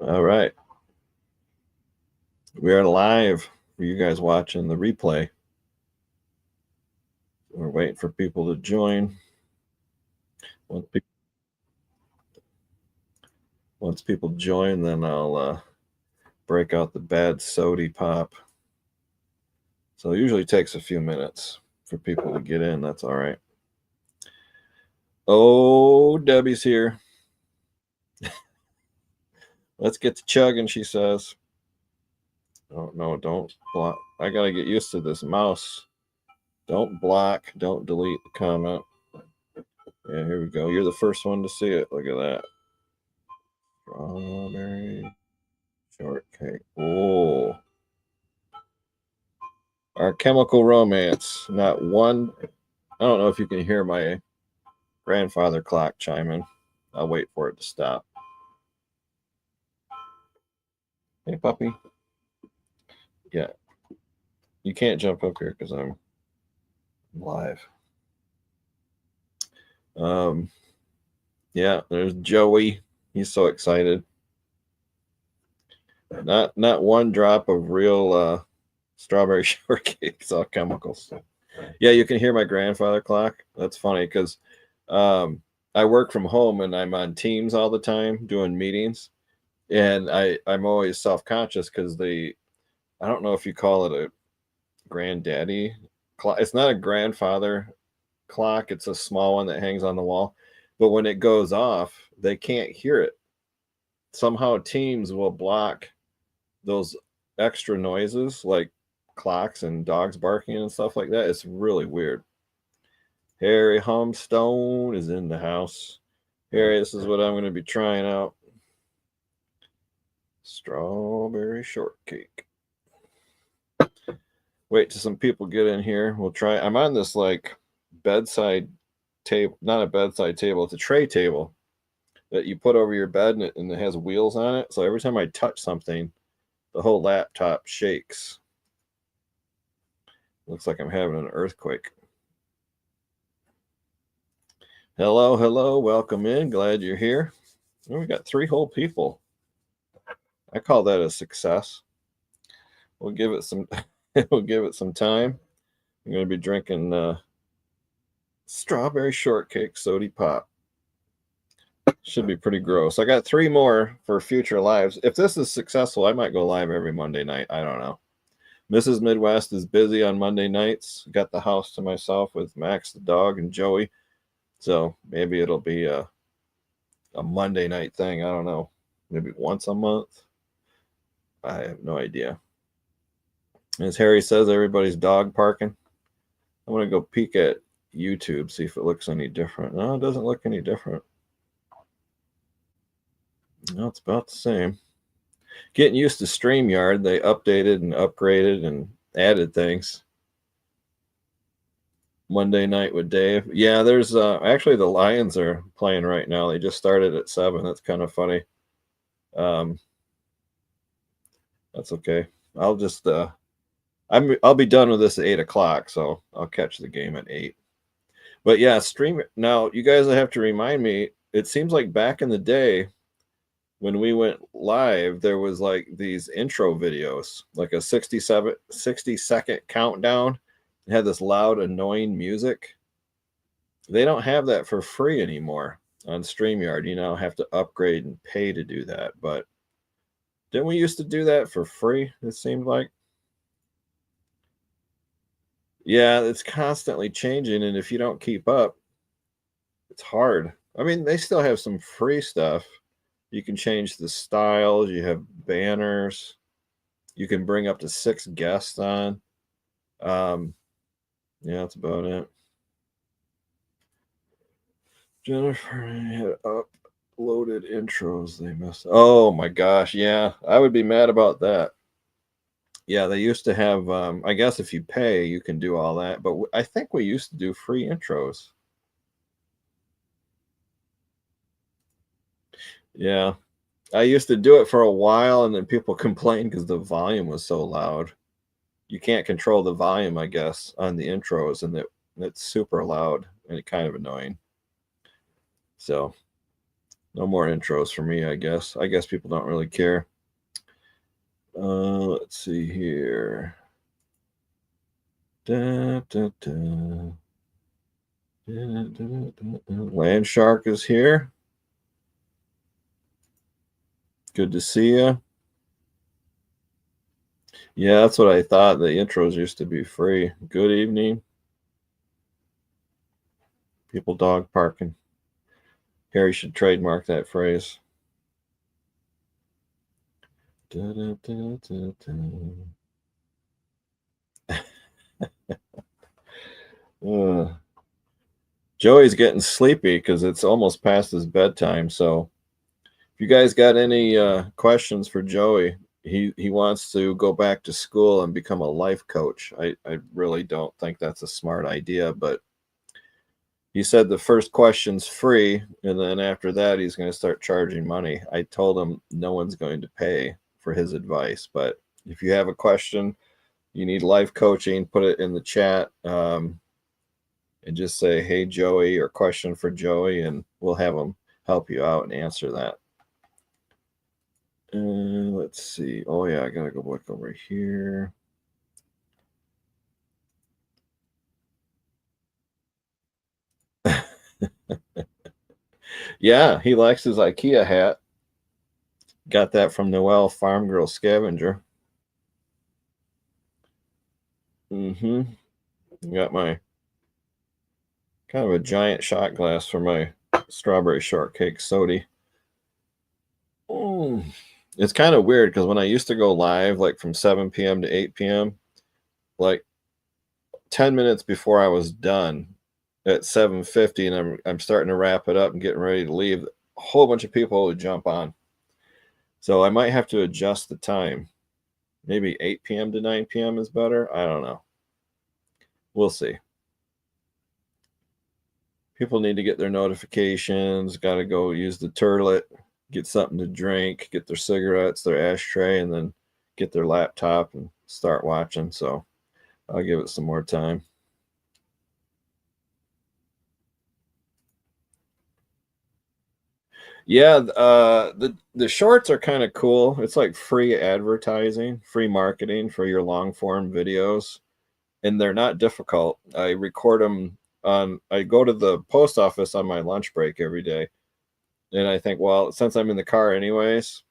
All right. We are live for you guys watching the replay. We're waiting for people to join. Once, pe- once people join, then I'll break out the bad sody pop. So it usually takes a few minutes for people to get in. That's all right. Oh, Debbie's here. Let's get to chugging, she says. Oh, no, don't block. I got to get used to this mouse. Don't block. Don't delete the comment. Yeah, here we go. You're the first one to see it. Look at that. Strawberry shortcake. Oh. Our chemical romance. Not one. I don't know if you can hear my grandfather clock chiming. I'll wait for it to stop. Hey, puppy. Yeah. You can't jump up here because I'm live. Yeah, there's Joey. He's so excited. Not one drop of real strawberry shortcake. It's all chemicals. Yeah, you can hear my grandfather clock. That's funny because I work from home and I'm on Teams all the time doing meetings, and I'm always self-conscious because I don't know if you call it a granddaddy clock. It's not a grandfather clock. It's a small one that hangs on the wall, but when it goes off, they can't hear it. Somehow Teams will block those extra noises like clocks and dogs barking and stuff like that. It's really weird. Harry Humstone is in the house. Harry, this is what I'm going to be trying out. Strawberry shortcake. Wait till some people get in here. We'll try. I'm on this like bedside table, not a bedside table, it's a tray table that you put over your bed, and it has wheels on it. So every time I touch something, the whole laptop shakes. Looks like I'm having an earthquake. Hello, hello, welcome in. Glad you're here. Oh, we got 3 whole people. I call that a success. We'll give it some. We'll give it some time. I'm going to be drinking strawberry shortcake sody pop. Should be pretty gross. I got 3 more for future lives. If this is successful, I might go live every Monday night. I don't know. Mrs. Midwest is busy on Monday nights. Got the house to myself with Max the dog and Joey. So maybe it'll be a Monday night thing. I don't know. Maybe once a month. I have no idea. As Harry says, everybody's dog parking. I'm going to go peek at YouTube, see if it looks any different. No, it doesn't look any different. No, it's about the same. Getting used to StreamYard. They updated and upgraded and added things. Monday night with Dave. Yeah, there's actually the Lions are playing right now. They just started at 7. That's kind of funny. That's okay. I'll just I'll be done with this at 8 o'clock, so I'll catch the game at 8. But yeah, stream now. You guys have to remind me. It seems like back in the day when we went live, there was like these intro videos, like a 60-second countdown. It had this loud, annoying music. They don't have that for free anymore on StreamYard. You now have to upgrade and pay to do that. But didn't we used to do that for free? It seemed like. Yeah, it's constantly changing, and if you don't keep up, it's hard. I mean, they still have some free stuff. You can change the styles, you have banners, you can bring up to 6 guests on. Yeah, that's about it. Jennifer had uploaded intros they missed. Oh my gosh, yeah, I would be mad about that. Yeah, they used to have. I guess if you pay, you can do all that. But I think we used to do free intros. Yeah, I used to do it for a while, and then people complained because the volume was so loud. You can't control the volume, I guess, on the intros, and it's super loud and it's kind of annoying. So, No more intros for me, I guess. I guess people don't really care. Let's see here. Da, da, da. Land Shark is here. Good to see you. Yeah, that's what I thought. The intros used to be free. Good evening. People dog parking. Harry should trademark that phrase. Da, da, da, da, da. Joey's getting sleepy because it's almost past his bedtime. So if you guys got any questions for Joey, he wants to go back to school and become a life coach. I really don't think that's a smart idea, but he said the first question's free, and then after that he's going to start charging money. I told him no one's going to pay for his advice, but if you have a question, you need life coaching, put it in the chat, and just say, hey, Joey, or question for Joey, and we'll have him help you out and answer that. Let's see. Oh, yeah, I got to go back over here. Yeah, he likes his IKEA hat. Got that from Noelle Farm Girl Scavenger. Got my kind of a giant shot glass for my strawberry shortcake soda. It's kind of weird because when I used to go live, like from 7 p.m. to 8 p.m., like 10 minutes before I was done at 7:50, and I'm starting to wrap it up and getting ready to leave, a whole bunch of people would jump on. So I might have to adjust the time. Maybe 8 p.m. to 9 p.m. is better. I don't know. We'll see. People need to get their notifications, got to go use the toilet, get something to drink, get their cigarettes, their ashtray, and then get their laptop and start watching. So I'll give it some more time. Yeah, the shorts are kind of cool. It's like free advertising, free marketing for your long form videos, and they're not difficult. I record them on. I go to the post office on my lunch break every day, and I think, well, since I'm in the car anyways,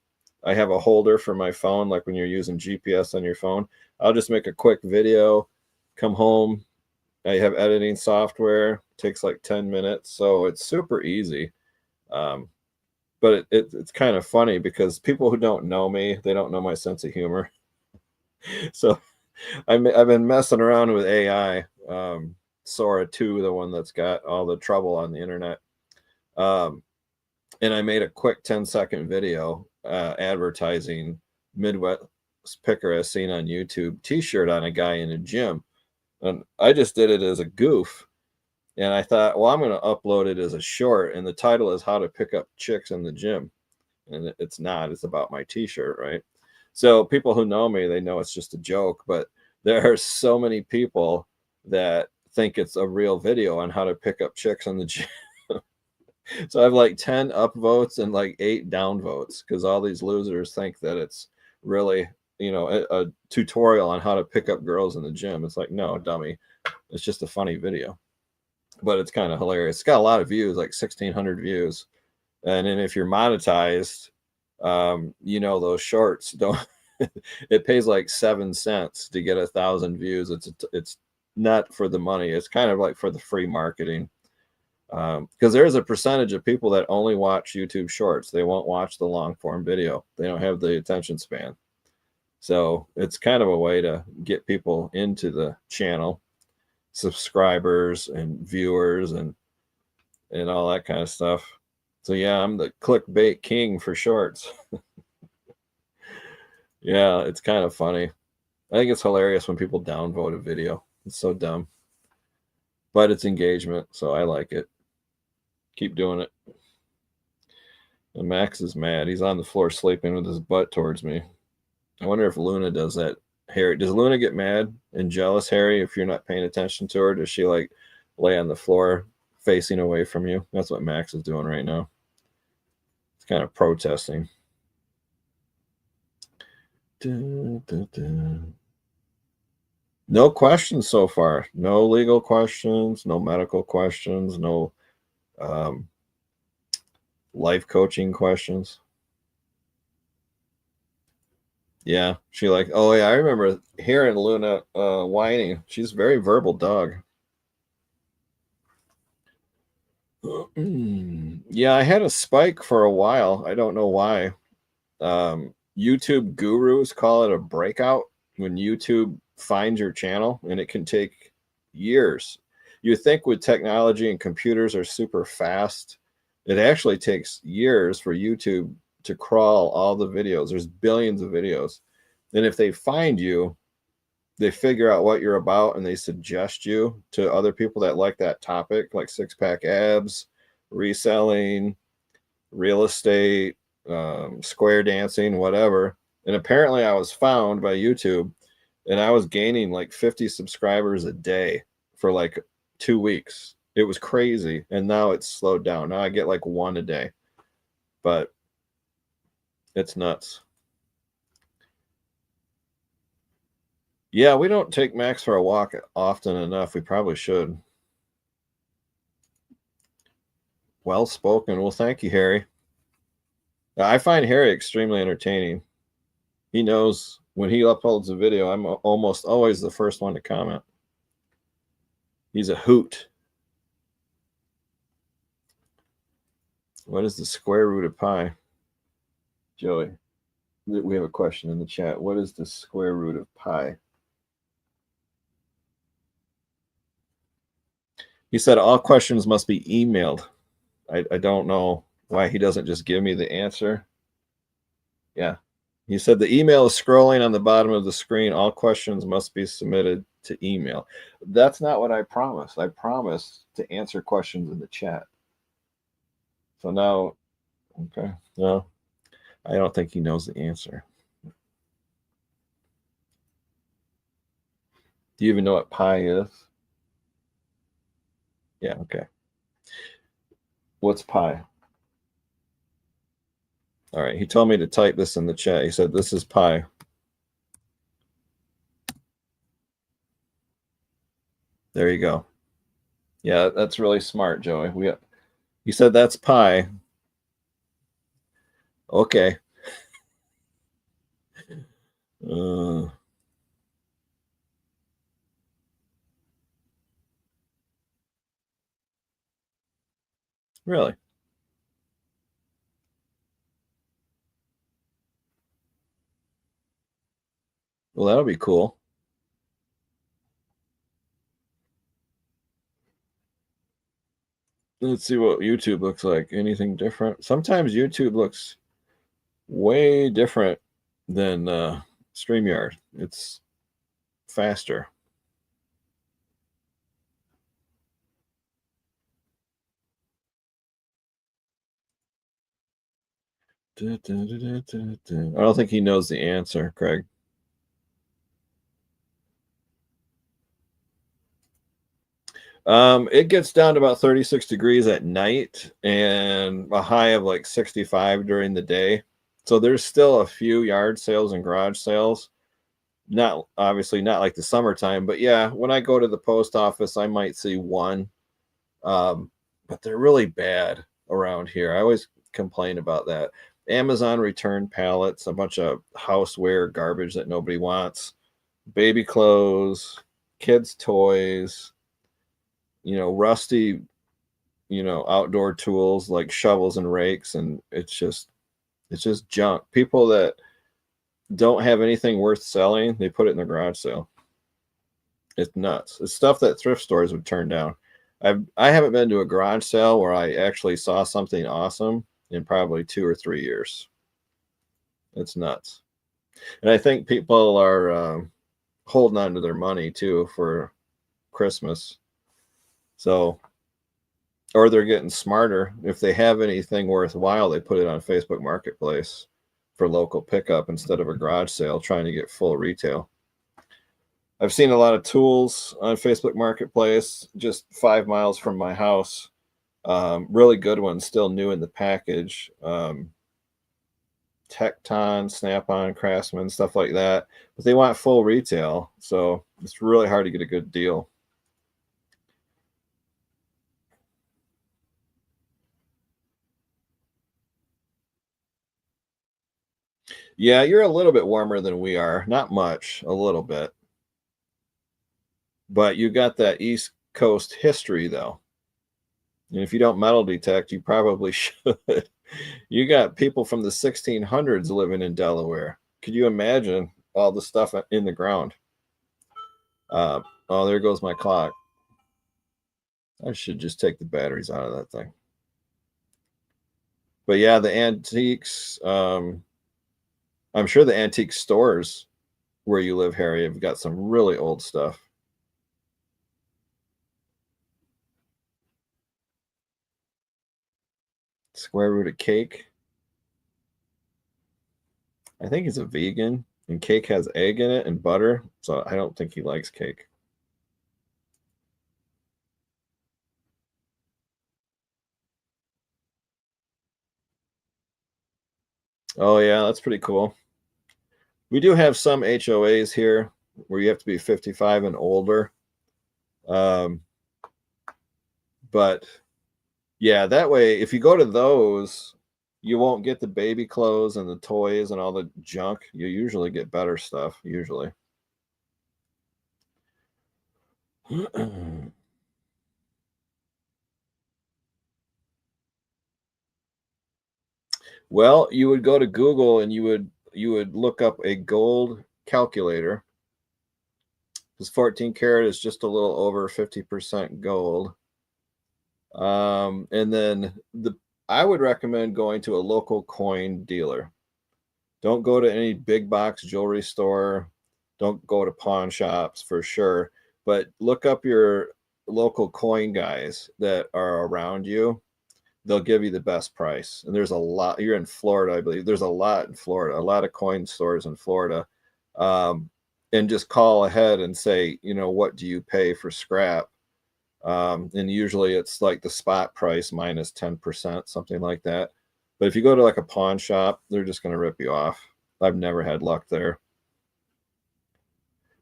I have a holder for my phone, like when you're using GPS on your phone. I'll just make a quick video, come home. I have editing software, takes like 10 minutes, so it's super easy. But it's kind of funny because people who don't know me, they don't know my sense of humor. So I've been messing around with AI, Sora 2, the one that's got all the trouble on the internet. And I made a quick 10-second video advertising Midwest Picker as seen on YouTube t-shirt on a guy in a gym. And I just did it as a goof. And I thought, well, I'm going to upload it as a short. And the title is How to Pick Up Chicks in the Gym. And it's not. It's about my t-shirt, right? So people who know me, they know it's just a joke. But there are so many people that think it's a real video on how to pick up chicks in the gym. So I have like 10 upvotes and like 8 downvotes because all these losers think that it's really, a tutorial on how to pick up girls in the gym. It's like, no, dummy. It's just a funny video. But it's kind of hilarious. It's got a lot of views, like 1,600 views. And then if you're monetized, those shorts don't, it pays like 7 cents to get 1,000 views. It's not for the money. It's kind of like for the free marketing. Because there's a percentage of people that only watch YouTube shorts. They won't watch the long form video. They don't have the attention span. So it's kind of a way to get people into the channel, subscribers and viewers and all that kind of stuff. So yeah, I'm the clickbait king for shorts. Yeah, it's kind of funny. I think it's hilarious when people downvote a video. It's so dumb. But it's engagement, so I like it. Keep doing it. And Max is mad. He's on the floor sleeping with his butt towards me. I wonder if Luna does that. Harry, does Luna get mad and jealous, Harry, if you're not paying attention to her? Does she like lay on the floor facing away from you? That's what Max is doing right now. kind of protesting. Dun, dun, dun. No questions so far. No legal questions, no medical questions, no um, life coaching questions. Yeah, she like, oh yeah, I remember hearing Luna whining. She's a very verbal dog. Yeah, I had a spike for a while. I don't know why. YouTube gurus call it a breakout when YouTube finds your channel, and it can take years. You think with technology and computers are super fast, it actually takes years for YouTube to crawl all the videos. There's billions of videos. And if they find you, they figure out what you're about and they suggest you to other people that like that topic, like six pack abs, reselling, real estate, square dancing, whatever. And apparently, I was found by YouTube, and I was gaining like 50 subscribers a day for like 2 weeks. It was crazy, and now it's slowed down. Now I get like one a day, but it's nuts. Yeah, we don't take Max for a walk often enough. We probably should. Well spoken. Well, thank you, Harry. I find Harry extremely entertaining. He knows when he uploads a video, I'm almost always the first one to comment. He's a hoot. What is the square root of pi? Joey, we have a question in the chat. What is the square root of pi? He said all questions must be emailed. I don't know why he doesn't just give me the answer. Yeah. He said the email is scrolling on the bottom of the screen. All questions must be submitted to email. That's not what I promised. I promised to answer questions in the chat. So now, okay, no, I don't think he knows the answer. Do you even know what pi is? Yeah, okay. What's pi? All right, he told me to type this in the chat. He said, this is pi. There you go. Yeah, that's really smart, Joey. He said that's pi. Okay. Really? Well, that'll be cool. Let's see what YouTube looks like. Anything different? Sometimes YouTube looks way different than StreamYard. It's faster. I don't think he knows the answer, Craig. It gets down to about 36 degrees at night and a high of like 65 during the day. So there's still a few yard sales and garage sales. Not obviously not like the summertime, but yeah, when I go to the post office, I might see one. But they're really bad around here. I always complain about that. Amazon return pallets, a bunch of houseware garbage that nobody wants, baby clothes, kids' toys, rusty, outdoor tools like shovels and rakes, and it's just junk. People that don't have anything worth selling, they put it in the garage sale. It's nuts. It's stuff that thrift stores would turn down. I haven't been to a garage sale where I actually saw something awesome in probably 2 or 3 years. It's nuts. And I think people are holding on to their money too for Christmas. So, or they're getting smarter. If they have anything worthwhile, they put it on Facebook Marketplace for local pickup instead of a garage sale, trying to get full retail. I've seen a lot of tools on Facebook Marketplace just 5 miles from my house. Really good ones, still new in the package. Tecton, Snap-on, Craftsman, stuff like that. But they want full retail, so it's really hard to get a good deal. Yeah, you're a little bit warmer than we are. Not much, a little bit. But you got that East Coast history, though. And if you don't metal detect, you probably should. You got people from the 1600s living in Delaware. Could you imagine all the stuff in the ground? Oh, there goes my clock. I should just take the batteries out of that thing. But yeah, the antiques. I'm sure the antique stores where you live, Harry, have got some really old stuff. Square root of cake. I think he's a vegan, and cake has egg in it and butter, so I don't think he likes cake. Oh yeah, that's pretty cool. We do have some HOAs here where you have to be 55 and older. Um, but yeah, that way, if you go to those, you won't get the baby clothes and the toys and all the junk. You usually get better stuff, usually. Well, you would go to Google and you would look up a gold calculator. This 14 karat is just a little over 50% gold. And then I would recommend going to a local coin dealer. Don't go to any big box jewelry store. Don't go to pawn shops for sure. But look up your local coin guys that are around you. They'll give you the best price. And there's a lot. You're in Florida, I believe. There's a lot in Florida, a lot of coin stores in Florida. Um, and just call ahead and say, what do you pay for scrap? And usually it's like the spot price minus 10%, something like that. But if you go to like a pawn shop, they're just going to rip you off. I've never had luck there.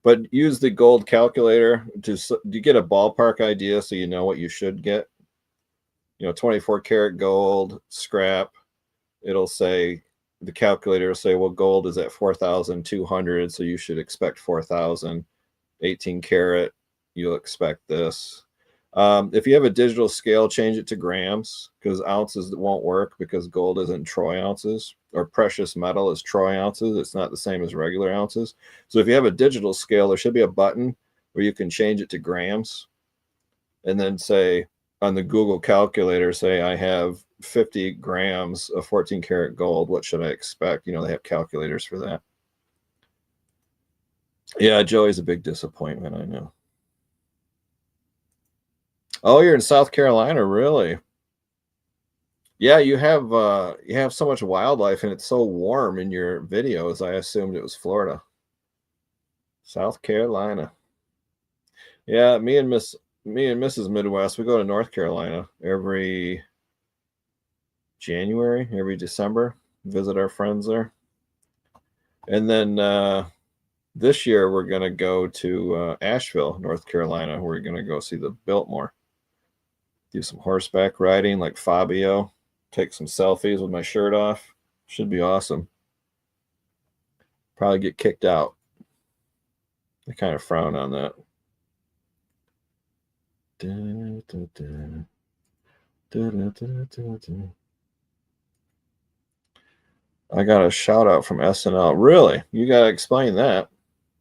But use the gold calculator to get a ballpark idea so you know what you should get. 24 karat gold, scrap. It'll say, the calculator will say, well, gold is at 4,200, so you should expect 4,000. 18 karat, you'll expect this. If you have a digital scale, change it to grams, because ounces won't work, because gold isn't troy ounces, or precious metal is troy ounces. It's not the same as regular ounces. So if you have a digital scale, there should be a button where you can change it to grams, and then say on the Google calculator, say I have 50 grams of 14 karat gold. What should I expect? They have calculators for that. Yeah, Joey's a big disappointment, I know. Oh, you're in South Carolina, really? Yeah, you have so much wildlife and it's so warm in your videos. I assumed it was Florida. South Carolina. Yeah, me and Mrs. Midwest, we go to North Carolina every January, every December, visit our friends there. And then this year we're gonna go to Asheville, North Carolina. We're gonna go see the Biltmore. Do some horseback riding like Fabio, take some selfies with my shirt off. Should be awesome. Probably get kicked out. I kind of frown on that. Da, da, da. Da, da, da, da, da. I got a shout out from SNL. Really? You got to explain that.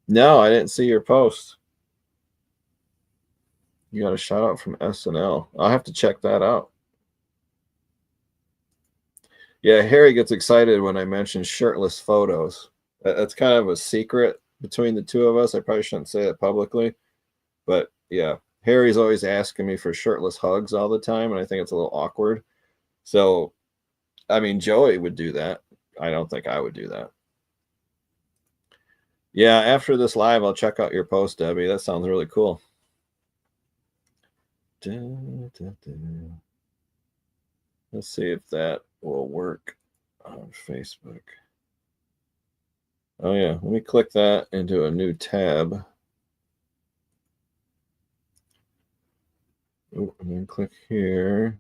No, I didn't see your post. You got a shout out from SNL. I'll have to check that out. Yeah, Harry gets excited when I mention shirtless photos. That's kind of a secret between the two of us. I probably shouldn't say it publicly, but yeah, Harry's always asking me for shirtless hugs all the time, and I think it's a little awkward. So, I mean, Joey would do that. I don't think I would do that. Yeah, after this live, I'll check out your post, Debbie. That sounds really cool. Da, da, da. Let's see if that will work on Facebook. Oh yeah, let me click that into a new tab. Oh, and then click here.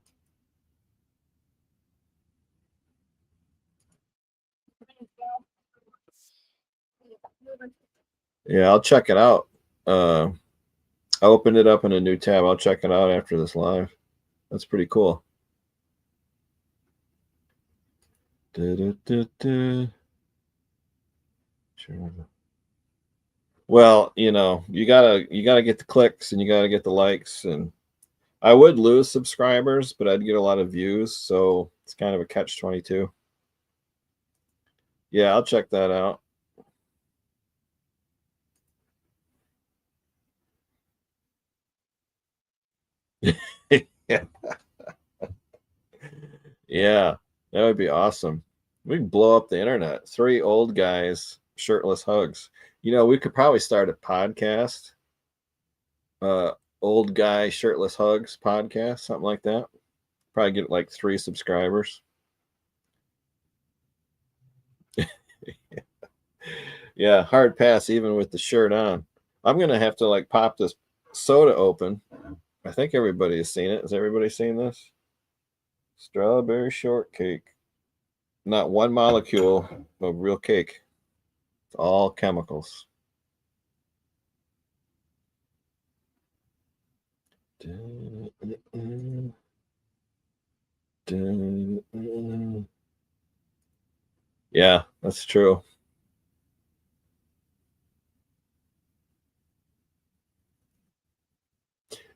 Yeah, I'll check it out. I opened it up in a new tab. I'll check it out after this live. That's pretty cool. Da-da-da-da. Sure. Well, you gotta get the clicks and you gotta get the likes, and I would lose subscribers, but I'd get a lot of views, so it's kind of a catch-22. Yeah, I'll check that out. Yeah, yeah, that would be awesome. We can blow up the internet. Three old guys, shirtless hugs. We could probably start a podcast. Uh, Old guy shirtless hugs podcast, something like that. Probably get like 3 subscribers. Yeah, hard pass even with the shirt on. I'm gonna have to like pop this soda open. I think everybody has seen it. Has everybody seen this? Strawberry shortcake. Not one molecule of real cake. It's all chemicals. Yeah, that's true.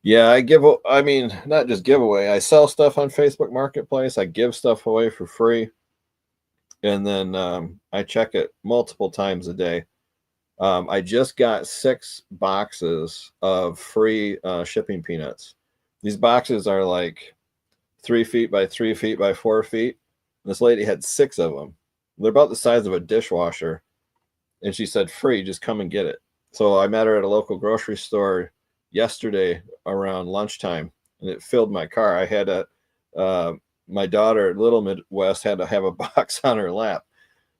Yeah, I mean, not just giveaway. I sell stuff on Facebook Marketplace. I give stuff away for free. And then I check it multiple times a day. I just got 6 boxes of free shipping peanuts. These boxes are like 3 feet by 3 feet by 4 feet. This lady had 6 of them. They're about the size of a dishwasher. And she said, free, just come and get it. So I met her at a local grocery store yesterday around lunchtime, and it filled my car. I had my daughter at Little Midwest had to have a box on her lap.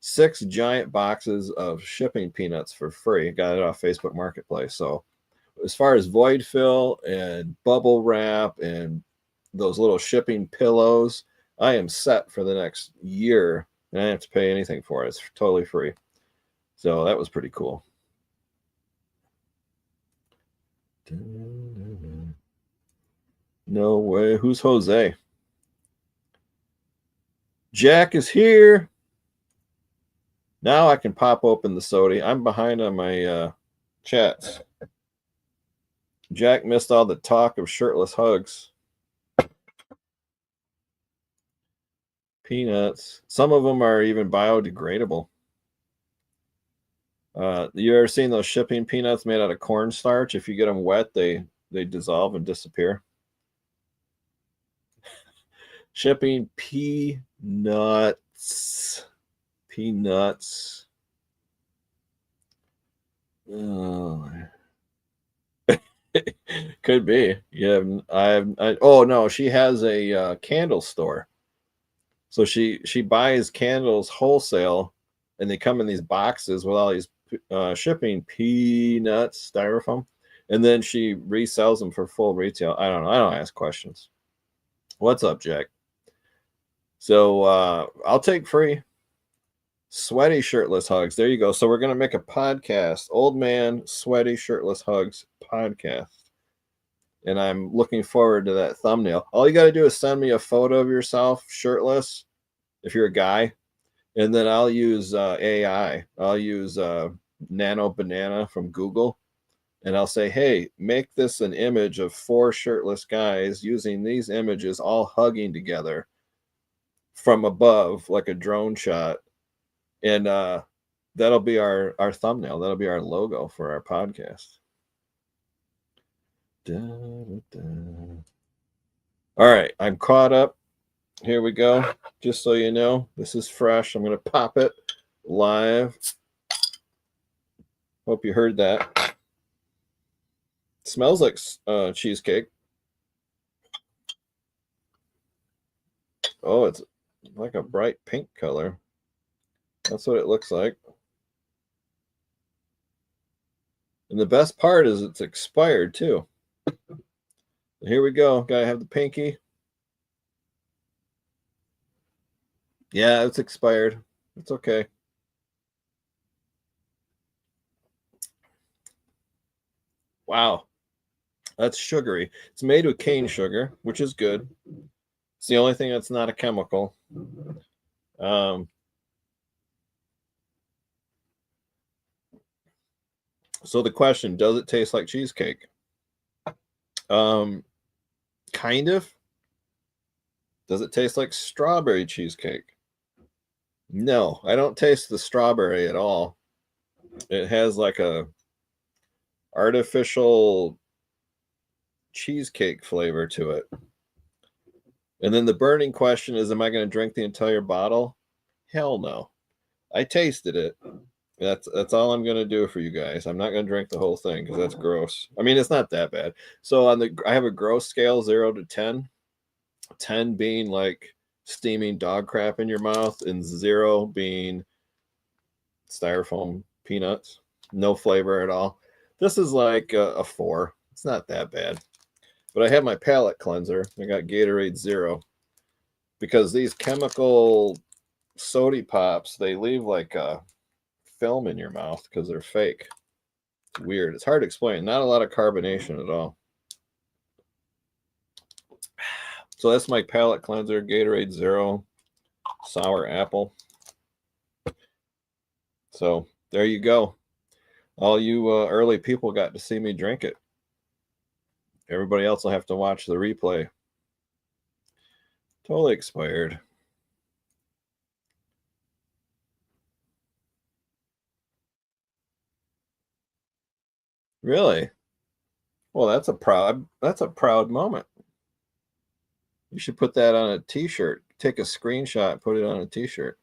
6 giant boxes of shipping peanuts for free. Got it off Facebook Marketplace. So as far as void fill and bubble wrap and those little shipping pillows, I am set for the next year, and I don't have to pay anything for it. It's totally free. So that was pretty cool. No way. Who's Jose? Jack is here. Now I can pop open the soda. I'm behind on my chats. Jack missed all the talk of shirtless hugs. Peanuts. Some of them are even biodegradable. You ever seen those shipping peanuts made out of cornstarch? If you get them wet, they dissolve and disappear. Shipping peanuts. Peanuts. Oh. Could be. Yeah, oh no, she has a candle store. So she buys candles wholesale, and they come in these boxes with all these shipping peanuts, styrofoam, and then she resells them for full retail. I don't know. I don't ask questions. What's up, Jack? So I'll take free sweaty shirtless hugs. There you go. So we're gonna make a podcast, Old Man Sweaty Shirtless Hugs podcast. And I'm looking forward to that thumbnail. All you got to do is send me a photo of yourself shirtless if you're a guy, and then I'll use AI. I'll use Nano Banana from Google, and I'll say, hey, make this an image of 4 shirtless guys using these images all hugging together from above, like a drone shot. And that'll be our thumbnail. That'll be our logo for our podcast. Da, da, da. All right, I'm caught up. Here we go. Just so you know, this is fresh. I'm going to pop it live. Hope you heard that. Smells like cheesecake. Oh, it's like a bright pink color. That's what it looks like. And the best part is it's expired too. Here we go. Gotta have the pinky. Yeah, it's expired. It's okay. Wow. That's sugary. It's made with cane sugar, which is good. It's the only thing that's not a chemical. Um, so the question, does it taste like cheesecake? Um, kind of. Does it taste like strawberry cheesecake? No, I don't taste the strawberry at all. It has like a artificial cheesecake flavor to it. And then the burning question is, am I going to drink the entire bottle? Hell no. I tasted it. That's all I'm going to do for you guys. I'm not going to drink the whole thing because that's gross. I mean, it's not that bad. So I have a gross scale 0 to 10. 10 being like steaming dog crap in your mouth, and 0 being styrofoam peanuts, no flavor at all. This is like a 4. It's not that bad. But I have my palate cleanser. I got Gatorade Zero because these chemical soda pops, they leave like a film in your mouth because they're fake. It's weird. It's hard to explain. Not a lot of carbonation at all. So that's my palate cleanser, Gatorade Zero, sour apple. So there you go. All you early people got to see me drink it. Everybody else will have to watch the replay. Totally expired. Really? Well, that's a proud moment. You should put that on a t-shirt. Take a screenshot, put it on a t-shirt.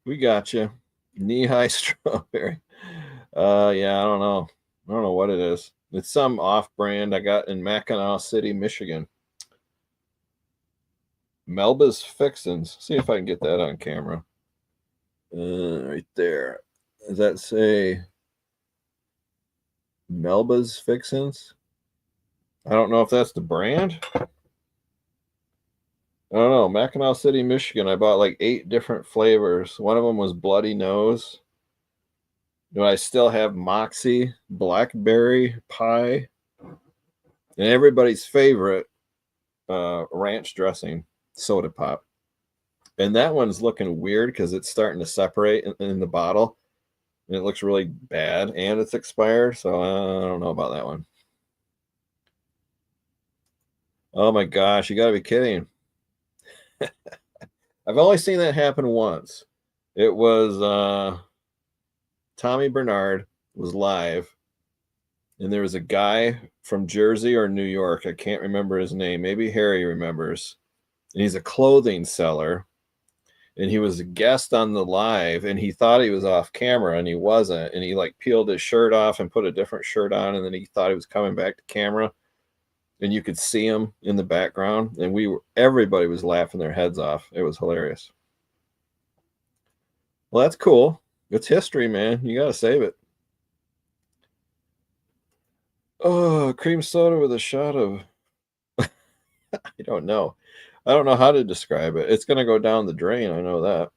We got you. Knee-high strawberry. Yeah, I don't know. I don't know what it is. It's some off-brand I got in Mackinac City, Michigan. Melba's Fixins. See if I can get that on camera. Right there. Does that say Melba's Fixins? I don't know if that's the brand. I don't know. Mackinac City, Michigan. I bought like 8 different flavors. One of them was Bloody Nose. Do I still have Moxie, Blackberry Pie, and everybody's favorite ranch dressing soda pop. And that one's looking weird because it's starting to separate in the bottle. And it looks really bad and it's expired. So I don't know about that one. Oh my gosh, you got to be kidding. I've only seen that happen once. It was Tommy Bernard was live, and there was a guy from Jersey or New York. I can't remember his name. Maybe Harry remembers. And he's a clothing seller, and he was a guest on the live, and he thought he was off camera, and he wasn't. And he like peeled his shirt off and put a different shirt on, and then he thought he was coming back to camera, and you could see him in the background, and everybody was laughing their heads off. It was hilarious. Well, that's cool. It's history, man. You got to save it. Oh, cream soda with a shot of, I don't know. I don't know how to describe it. It's going to go down the drain. I know that.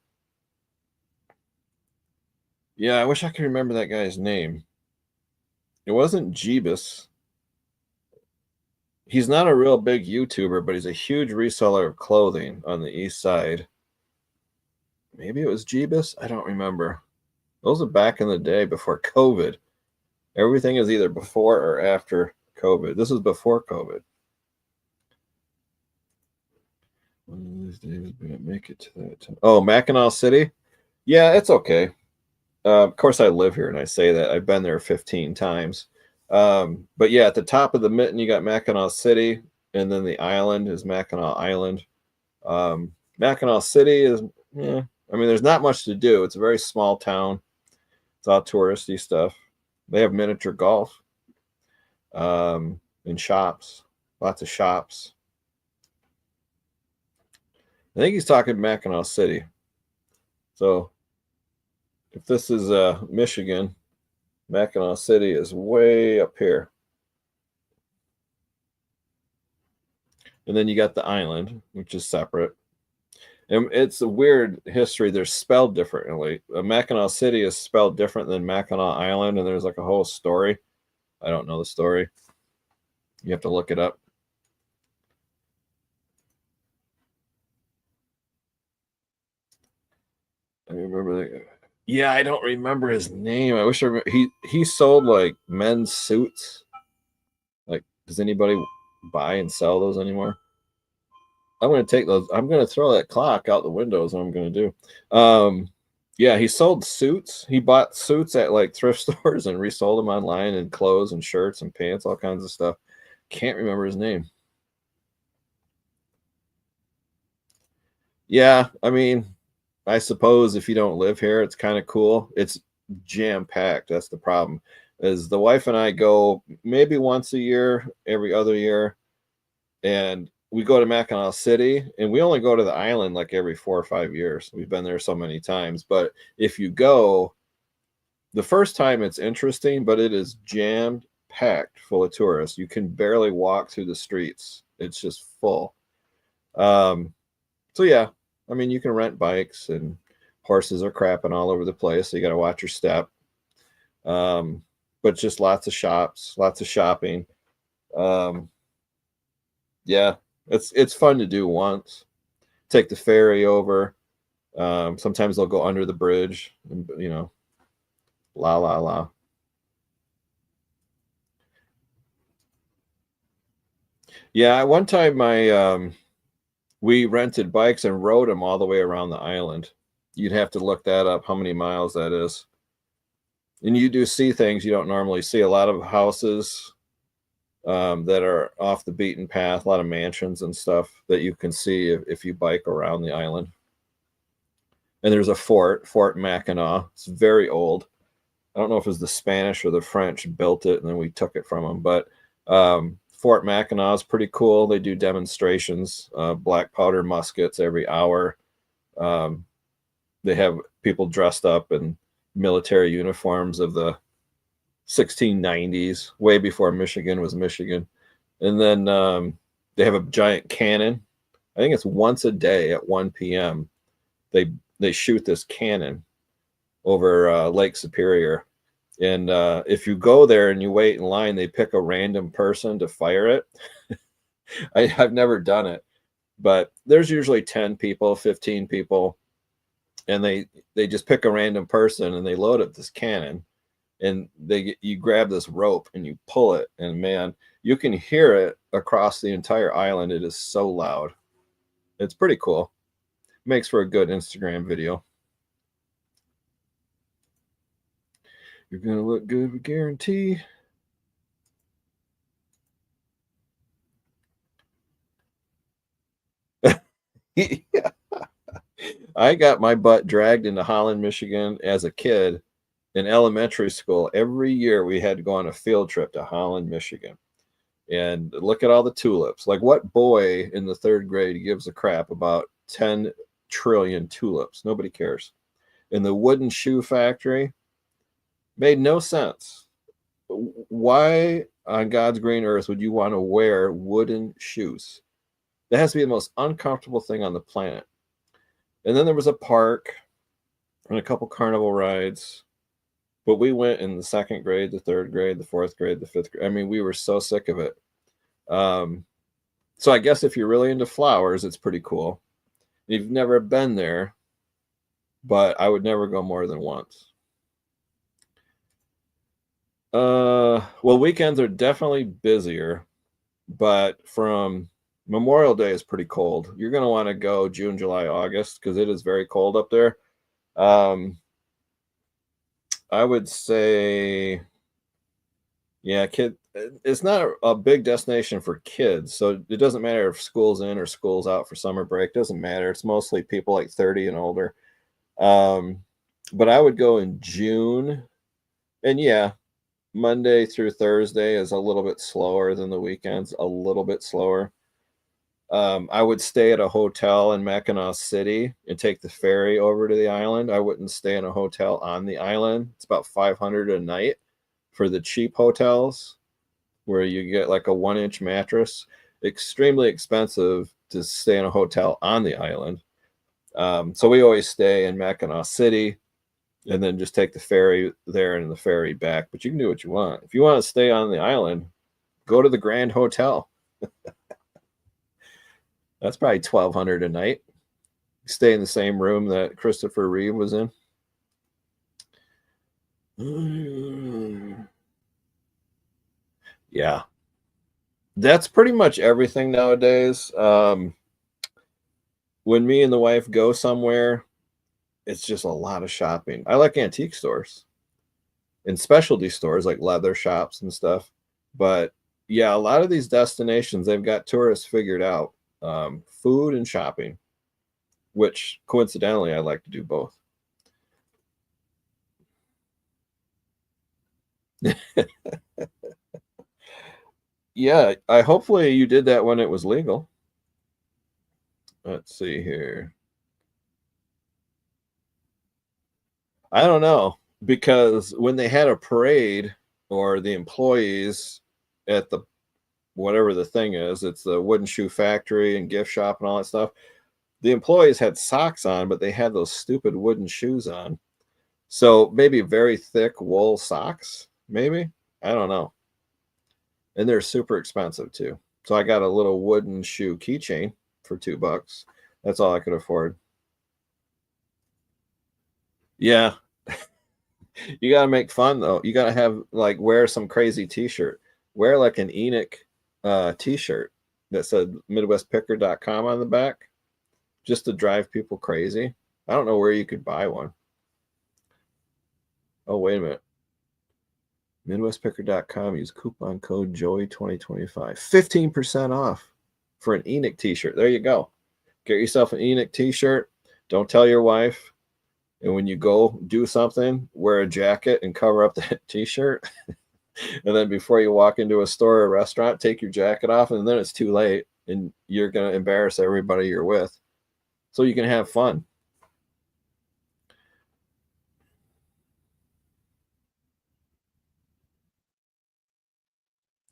Yeah, I wish I could remember that guy's name. It wasn't Jeebus. He's not a real big YouTuber, but he's a huge reseller of clothing on the east side. Maybe it was Jeebus. I don't remember. Those are back in the day before COVID. Everything is either before or after COVID. This is before COVID. One of these days, we're gonna make it to that. Oh, Mackinac City. Yeah, it's okay. Of course, I live here, and I say that I've been there 15 times. But yeah, at the top of the mitten, you got Mackinac City, and then the island is Mackinac Island. Mackinac City is, yeah. I mean, there's not much to do. It's a very small town. It's all touristy stuff. They have miniature golf, and shops, lots of shops. I think he's talking Mackinac City. So If this is Michigan, Mackinac City is way up here. And then you got the island, which is separate. And it's a weird history. They're spelled differently. Mackinac City is spelled different than Mackinac Island, and there's like a whole story. I don't know the story. You have to look it up. I remember. Yeah, I don't remember his name. I wish he sold like men's suits. Like, does anybody buy and sell those anymore? I'm gonna take those. I'm gonna throw that clock out the window. Is what I'm gonna do. Yeah, he sold suits. He bought suits at like thrift stores and resold them online, and clothes and shirts and pants, all kinds of stuff. Can't remember his name. Yeah, I mean, I suppose if you don't live here, it's kind of cool. It's jam packed. That's the problem. Is the wife and I go maybe once a year, every other year, and we go to Mackinac City, and we only go to the island like every 4 or 5 years. We've been there so many times, but if you go the first time, it's interesting, but it is jammed packed full of tourists. You can barely walk through the streets. It's just full. Um, so yeah, I mean, you can rent bikes, and horses are crapping all over the place. So you got to watch your step. Um, but just lots of shops, lots of shopping. Um, yeah, it's fun to do once. Take the ferry over. Sometimes they'll go under the bridge, and la la la. Yeah, one time we rented bikes and rode them all the way around the island. You'd have to look that up, how many miles that is. And you do see things you don't normally see. A lot of houses that are off the beaten path, a lot of mansions and stuff that you can see if you bike around the island. And there's a Fort Mackinac. It's very old. I don't know if it was the Spanish or the French built it, and then we took it from them. But Fort Mackinac is pretty cool. They do demonstrations, black powder muskets every hour. Um, they have people dressed up in military uniforms of the 1690s, way before Michigan was Michigan. And then they have a giant cannon. I think it's once a day at 1 p.m. They shoot this cannon over Lake Superior. And if you go there and you wait in line, they pick a random person to fire it. I've never done it, but there's usually 10 people, 15 people, and they just pick a random person and they load up this cannon, and you grab this rope and you pull it, and man, you can hear it across the entire island. It is so loud. It's pretty cool. Makes for a good Instagram video. You're gonna look good, we guarantee. Yeah. I got my butt dragged into Holland, Michigan as a kid in elementary school. Every year we had to go on a field trip to Holland, Michigan, and look at all the tulips. Like, what boy in the third grade gives a crap about 10 trillion tulips? Nobody cares. In the wooden shoe factory, made no sense. Why on God's green earth would you want to wear wooden shoes? That has to be the most uncomfortable thing on the planet. And then there was a park and a couple carnival rides. But we went in the second grade, the third grade, the fourth grade, the fifth grade. I mean, we were so sick of it. So I guess if you're really into flowers, it's pretty cool. You've never been there, but I would never go more than once. Well, weekends are definitely busier, but from Memorial Day is pretty cold. You're going to want to go June, July, August because it is very cold up there. I would say, yeah, it's not a big destination for kids. So it doesn't matter if school's in or school's out for summer break. Doesn't matter. It's mostly people like 30 and older. But I would go in June. And yeah, Monday through Thursday is a little bit slower than the weekends, a little bit slower. I would stay at a hotel in Mackinac City and take the ferry over to the island. I wouldn't stay in a hotel on the island. It's about 500 a night for the cheap hotels where you get like a 1-inch mattress. Extremely expensive to stay in a hotel on the island. So we always stay in Mackinac City and then just take the ferry there and the ferry back. But you can do what you want. If you want to stay on the island, go to the Grand Hotel. That's probably 1,200 a night. Stay in the same room that Christopher Reeve was in. Yeah, that's pretty much everything nowadays. When me and the wife go somewhere, it's just a lot of shopping. I like antique stores and specialty stores like leather shops and stuff. But yeah, a lot of these destinations, they've got tourists figured out, food and shopping, which coincidentally, I like to do both. Yeah, I hopefully you did that when it was legal. Let's see here. I don't know because when they had a parade or the employees at the whatever the thing is, it's the wooden shoe factory and gift shop and all that stuff. The employees had socks on, but they had those stupid wooden shoes on. So maybe very thick wool socks, maybe. I don't know. And they're super expensive too. So I got a little wooden shoe keychain for $2. That's all I could afford. Yeah, you gotta make fun though. You gotta have like wear some crazy t-shirt. Wear like an Enoch t-shirt that said midwestpicker.com on the back just to drive people crazy. I don't know where you could buy one. Oh, wait a minute. Midwestpicker.com, use coupon code Joey2025. 15% off for an Enoch t-shirt. There you go. Get yourself an Enoch t-shirt. Don't tell your wife. And when you go do something, wear a jacket and cover up that t-shirt. And then before you walk into a store or a restaurant, take your jacket off, and then it's too late and you're going to embarrass everybody you're with. So you can have fun.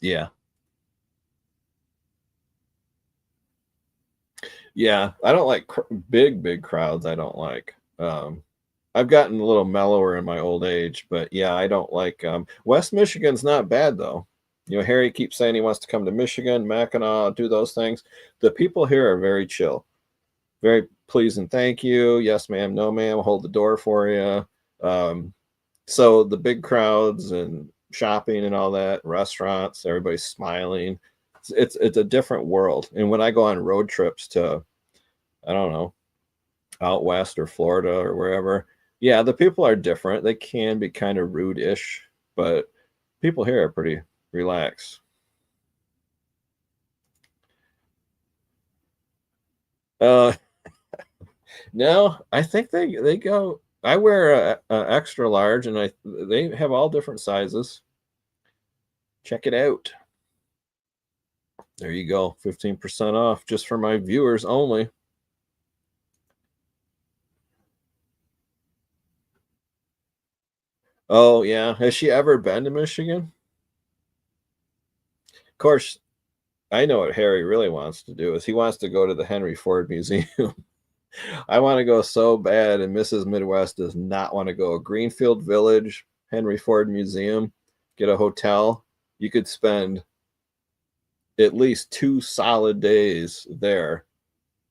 Yeah. Yeah. I don't like big crowds. I don't like. I've gotten a little mellower in my old age, but yeah, I don't like West Michigan's not bad though. You know, Harry keeps saying he wants to come to Michigan, Mackinac, do those things. The people here are very chill, very please and thank you. Yes, ma'am, no, ma'am, hold the door for you. Um, so the big crowds and shopping and all that, restaurants, everybody's smiling. It's a different world. And when I go on road trips to, I don't know, out west or Florida or wherever, yeah, the people are different. They can be kind of rude-ish, but people here are pretty relaxed. Uh, no, I think they go. I wear a extra large, and I they have all different sizes. Check it out. There you go, 15% off just for my viewers only. Oh yeah, has she ever been to Michigan? Of course, I know what Harry really wants to do is he wants to go to the Henry Ford Museum. I want to go so bad, and Mrs. Midwest does not want to go. Greenfield Village, Henry Ford Museum, get a hotel. You could spend at least 2 solid days there.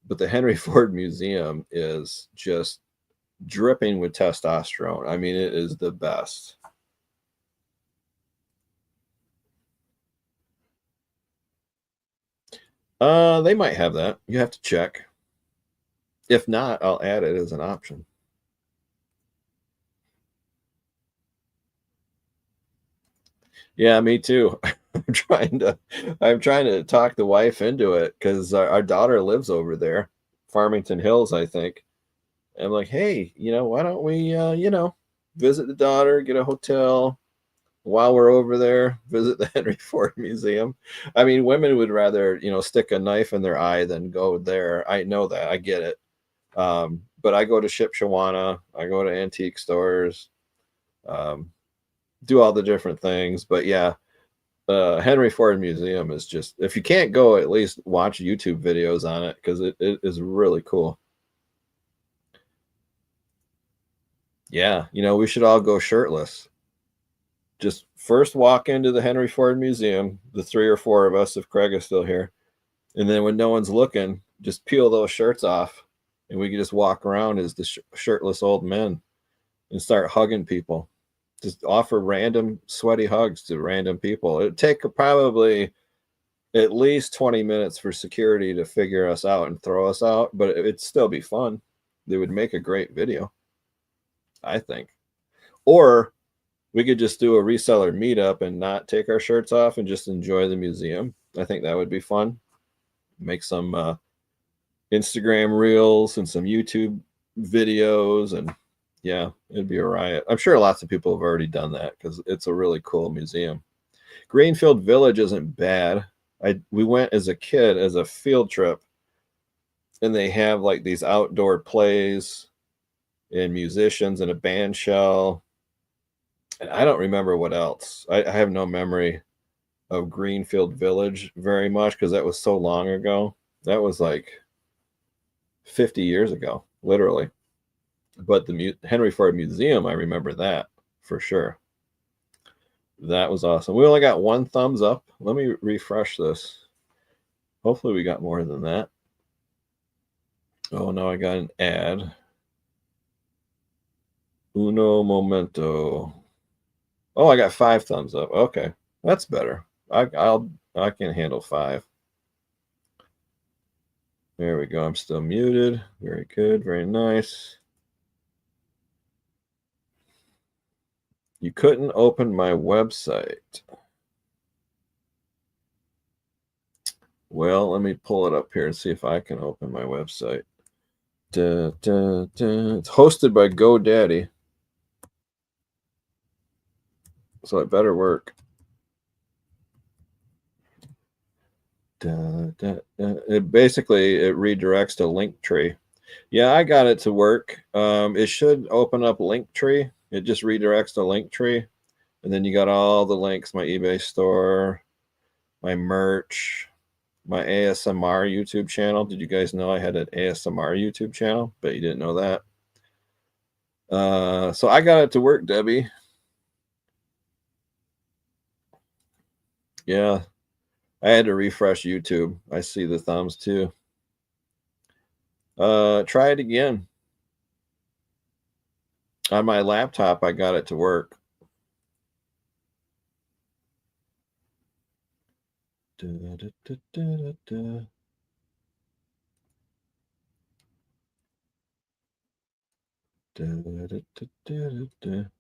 But the Henry Ford Museum is just dripping with testosterone. I mean, it is the best. They might have that. You have to check. If not, I'll add it as an option. Yeah, me too. I'm trying to talk the wife into it because our daughter lives over there, Farmington Hills, I think. I'm like, hey, why don't we, visit the daughter, get a hotel, while we're over there, visit the Henry Ford Museum. I mean, women would rather, stick a knife in their eye than go there. I know that. I get it. But I go to Shipshewana, I go to antique stores, um, do all the different things. But yeah, Henry Ford Museum is just, if you can't go, at least watch YouTube videos on it because it is really cool. Yeah, we should all go shirtless. Just first walk into the Henry Ford Museum, the 3 or 4 of us, if Craig is still here. And then when no one's looking, just peel those shirts off and we can just walk around as the shirtless old men and start hugging people. Just offer random sweaty hugs to random people. It'd take probably at least 20 minutes for security to figure us out and throw us out, but it'd still be fun. They would make a great video, I think. Or we could just do a reseller meetup and not take our shirts off and just enjoy the museum. I think that would be fun. Make some Instagram reels and some YouTube videos, and yeah, it'd be a riot. I'm sure lots of people have already done that because it's a really cool museum. Greenfield Village isn't bad. We went as a kid as a field trip, and they have like these outdoor plays and musicians and a band shell. And I don't remember what else. I have no memory of Greenfield Village very much because that was so long ago. That was like 50 years ago, literally. But the Henry Ford Museum, I remember that for sure. That was awesome. We only got 1 thumbs up. Let me refresh this. Hopefully we got more than that. Oh, no, I got an ad. Uno momento. Oh, I got 5 thumbs up. Okay, that's better. I can handle 5. There we go. I'm still muted. Very good. Very nice. You couldn't open my website. Well, let me pull it up here and see if I can open my website. It's hosted by GoDaddy, so it better work. It basically redirects to Linktree. Yeah, I got it to work. It should open up Linktree. It just redirects to Linktree, and then you got all the links: my eBay store, my merch, my ASMR YouTube channel. Did you guys know I had an ASMR YouTube channel? Bet you didn't know that. So I got it to work, Debbie. Yeah, I had to refresh YouTube. I see the thumbs too. Try it again. On my laptop, I got it to work.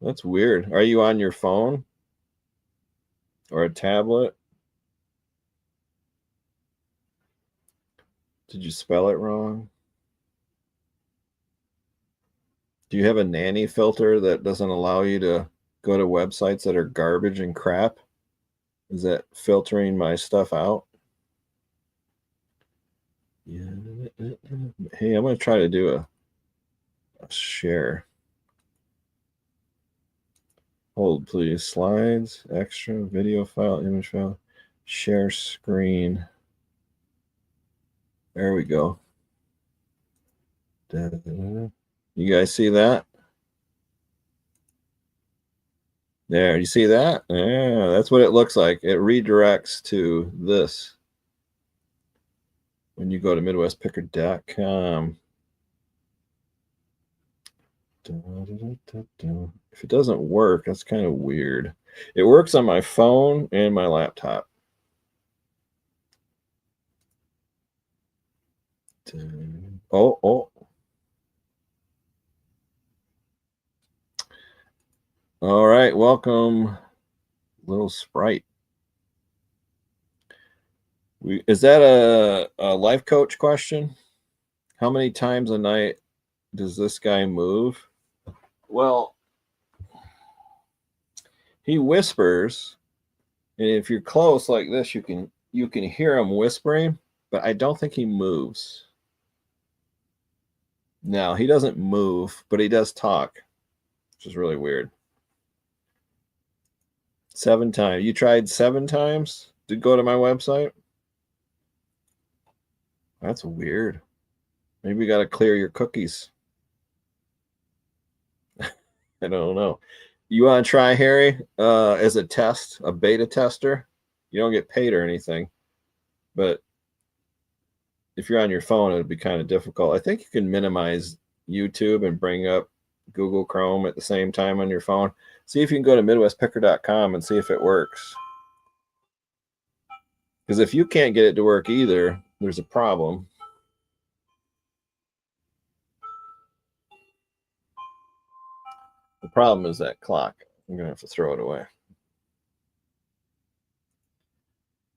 That's weird. Are you on your phone or a tablet? Did you spell it wrong? Do you have a nanny filter that doesn't allow you to go to websites that are garbage and crap? Is that filtering my stuff out? Yeah. Hey, I'm going to try to do a share. Hold, please. Slides, extra, video file, image file, share screen. There we go. You guys see that? There, you see that? Yeah, that's what it looks like. It redirects to this when you go to MidwestPicker.com. If it doesn't work, that's kind of weird. It works on my phone and my laptop. Oh. All right, welcome, little sprite. Is that a life coach question? How many times a night does this guy move? Well, He whispers, and if you're close like this, you can hear him whispering, but I don't think he moves. No, he doesn't move, but he does talk, which is really weird. 7 times. You tried 7 times to go to my website? That's weird. Maybe you got to clear your cookies. I don't know. You want to try, Harry, as a test, a beta tester? You don't get paid or anything, but if you're on your phone, it'd be kind of difficult. I think you can minimize YouTube and bring up Google Chrome at the same time on your phone. See if you can go to MidwestPicker.com and see if it works. Because if you can't get it to work either, there's a problem. The problem is that clock. I'm going to have to throw it away.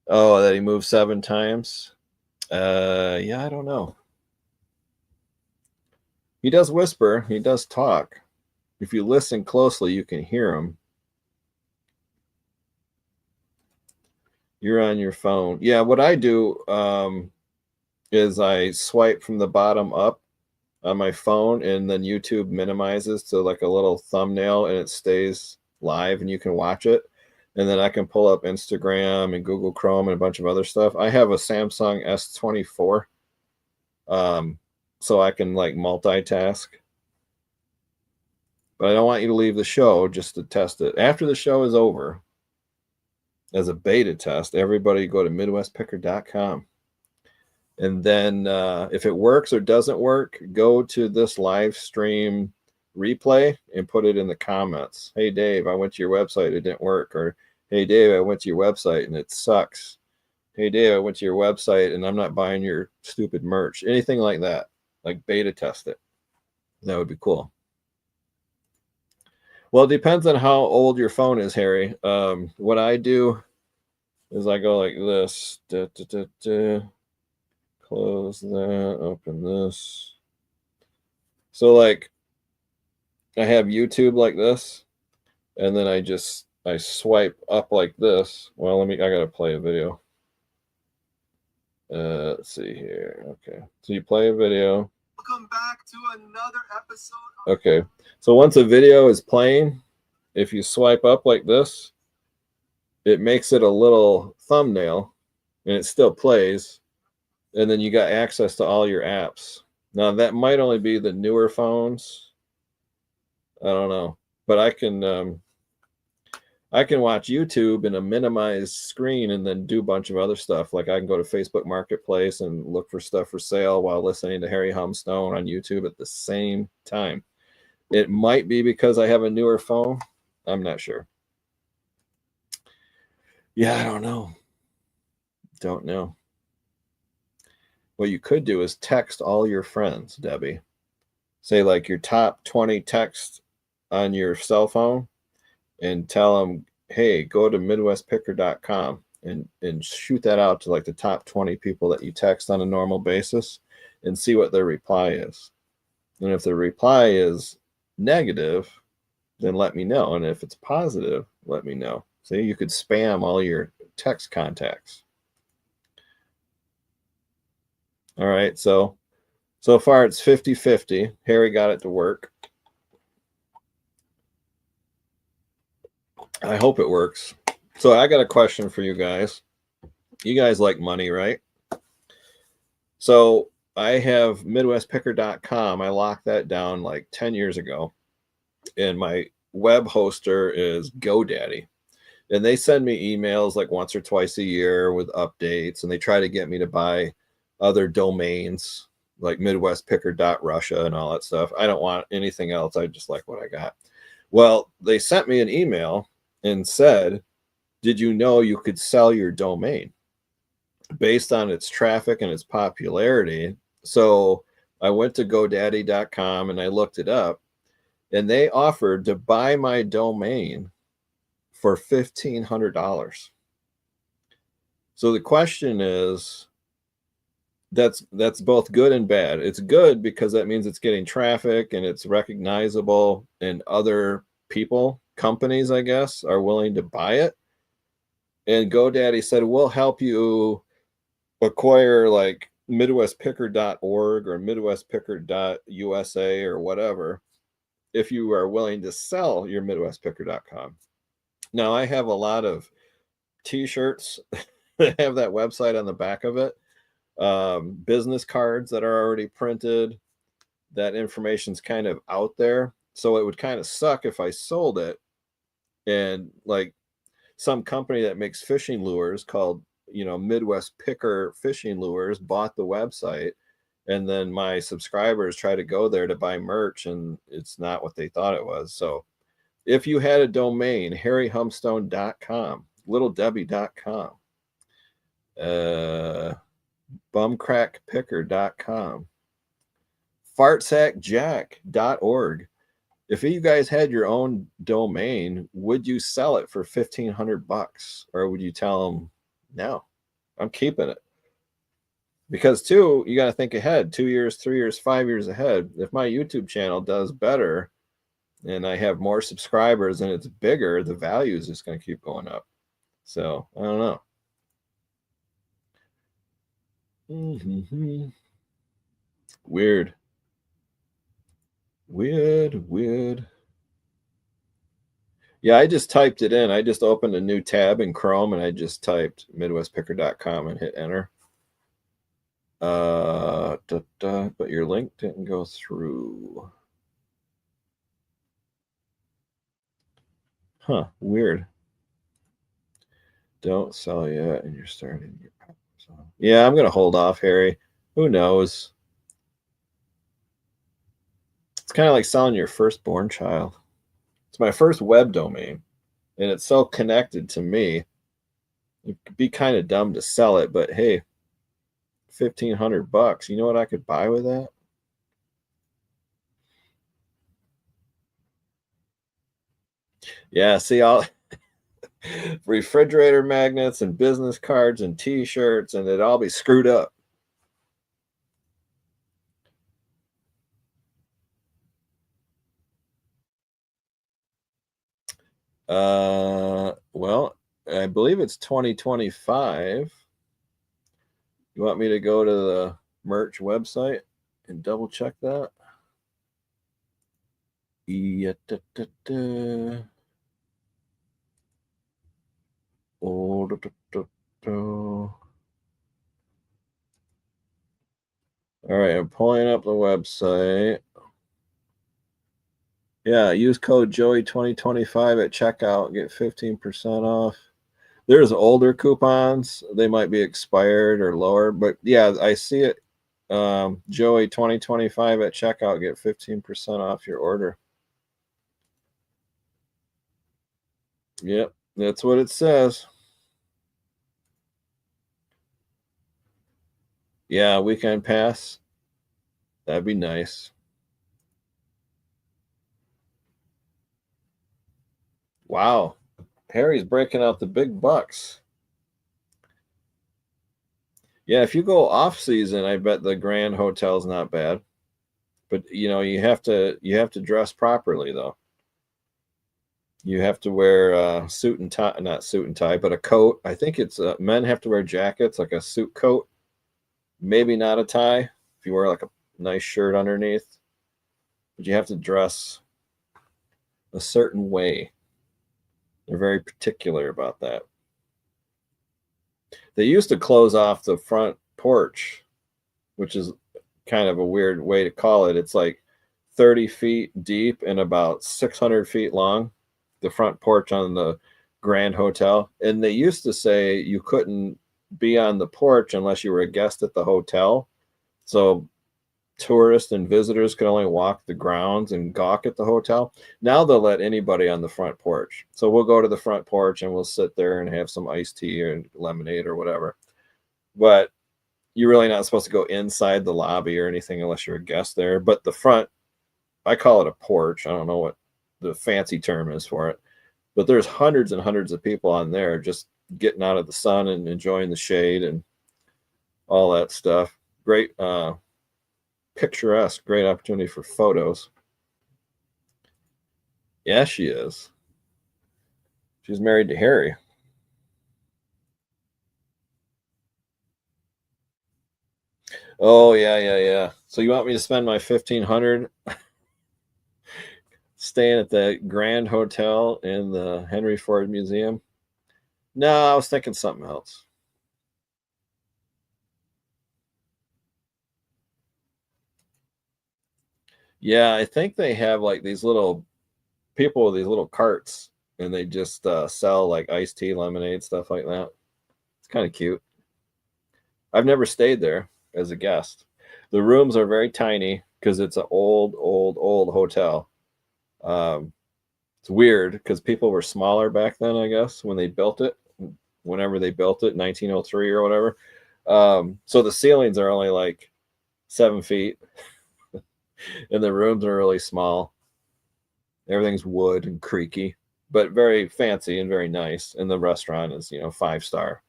Oh, that he moved 7 times? Yeah, I don't know. He does whisper. He does talk. If you listen closely, you can hear him. You're on your phone. Yeah, what I do is I swipe from the bottom up on my phone, and then YouTube minimizes to like a little thumbnail, and it stays live and you can watch it. And then I can pull up Instagram and Google Chrome and a bunch of other stuff. I have a Samsung S24, so I can like multitask. But I don't want you to leave the show just to test it. After the show is over, as a beta test, everybody go to MidwestPicker.com. And then if it works or doesn't work, go to this live stream replay and put it in the comments. Hey, Dave, I went to your website. It didn't work. Or, hey, Dave, I went to your website and it sucks. Hey, Dave, I went to your website and I'm not buying your stupid merch. Anything like that. Like beta test it. That would be cool. Well, it depends on how old your phone is, Harry. What I do is I go like this. Close that, open this. So like I have YouTube like this, and then I swipe up like this. Well, I gotta play a video. Let's see here. Okay. So you play a video. Welcome back to another episode. Okay. So once a video is playing, if you swipe up like this, it makes it a little thumbnail and it still plays. And then you got access to all your apps. Now that might only be the newer phones. I don't know, but I can watch YouTube in a minimized screen and then do a bunch of other stuff. Like I can go to Facebook Marketplace and look for stuff for sale while listening to Harry Humstone on YouTube at the same time. It might be because I have a newer phone. I'm not sure. Yeah, I don't know. Don't know. What you could do is text all your friends, Debbie. Say like your top 20 texts on your cell phone and tell them, hey, go to MidwestPicker.com and shoot that out to like the top 20 people that you text on a normal basis and see what their reply is. And if the reply is negative, then let me know. And if it's positive, let me know. See, you could spam all your text contacts. All right, so far it's 50-50. Harry got it to work. I hope it works. So I got a question for you guys. You guys like money, right? So I have MidwestPicker.com. I locked that down like 10 years ago. And my web hoster is GoDaddy. And they send me emails like once or twice a year with updates. And they try to get me to buy other domains like MidwestPicker.Russia and all that stuff. I don't want anything else. I just like what I got. Well, they sent me an email and said, did you know you could sell your domain based on its traffic and its popularity? So I went to GoDaddy.com and I looked it up, and they offered to buy my domain for $1,500. So the question is, that's both good and bad. It's good because that means it's getting traffic and it's recognizable in other people. companies, I guess, are willing to buy it. And GoDaddy said, we'll help you acquire like midwestpicker.org or midwestpicker.usa or whatever if you are willing to sell your midwestpicker.com. Now, I have a lot of t-shirts that have that website on the back of it, business cards that are already printed. That information's kind of out there, so it would kind of suck if I sold it and like some company that makes fishing lures called, Midwest Picker Fishing Lures bought the website, and then my subscribers try to go there to buy merch and it's not what they thought it was. So if you had a domain, harryhumstone.com, littledebbie.com, bumcrackpicker.com, fartsackjack.org. If you guys had your own domain, would you sell it for $1,500, or would you tell them, no, I'm keeping it? Because two, you got to think ahead, 2 years, 3 years, 5 years ahead. If my YouTube channel does better and I have more subscribers and it's bigger, the value is just going to keep going up. So I don't know. Weird. Yeah, I just typed it in. I just opened a new tab in Chrome and I just typed midwestpicker.com and hit enter. But your link didn't go through. Huh, weird. Don't sell yet and you're starting your yeah, I'm gonna hold off, Harry. Who knows? It's kind of like selling your firstborn child. It's my first web domain, and it's so connected to me. It'd be kind of dumb to sell it, but hey, $1,500. You know what I could buy with that? Yeah, see, all refrigerator magnets and business cards and t-shirts, and it'd all be screwed up. Well, I believe it's 2025. You want me to go to the merch website and double check that? Yeah, Oh, all right, I'm pulling up the website. Yeah, use code Joey2025 at checkout, get 15% off. There's older coupons. They might be expired or lower, but yeah, I see it. Joey2025 at checkout, get 15% off your order. Yep, that's what it says. Yeah, weekend pass. That'd be nice. Wow. Harry's breaking out the big bucks. Yeah, if you go off season, I bet the Grand Hotel's not bad. But you have to dress properly though. You have to wear suit and tie, not suit and tie, but a coat. I think it's men have to wear jackets, like a suit coat, maybe not a tie. If you wear like a nice shirt underneath, but you have to dress a certain way. They're very particular about that. They used to close off the front porch, which is kind of a weird way to call it. It's like 30 feet deep and about 600 feet long, the front porch on the Grand Hotel. And they used to say you couldn't be on the porch unless you were a guest at the hotel. So tourists and visitors could only walk the grounds and gawk at the hotel. Now they'll let anybody on the front porch. So we'll go to the front porch and we'll sit there and have some iced tea or lemonade or whatever. But you're really not supposed to go inside the lobby or anything unless you're a guest there. But the front, I call it a porch. I don't know what the fancy term is for it. But there's hundreds and hundreds of people on there just getting out of the sun and enjoying the shade and all that stuff. Great, picturesque, great opportunity for photos. Yeah, she is. She's married to Harry. Oh yeah, yeah, yeah. So you want me to spend my 1,500 staying at the Grand Hotel in the Henry Ford Museum? No, I was thinking something else. Yeah, I think they have like these little people with these little carts, and they just sell like iced tea, lemonade, stuff like that. It's kind of cute. I've never stayed there as a guest. The rooms are very tiny because it's an old hotel. Um, it's weird because people were smaller back then, I guess, when they built it, whenever they built it, 1903 or whatever. So the ceilings are only like 7 feet, and the rooms are really small. Everything's wood and creaky, but very fancy and very nice. And the restaurant is, 5 star.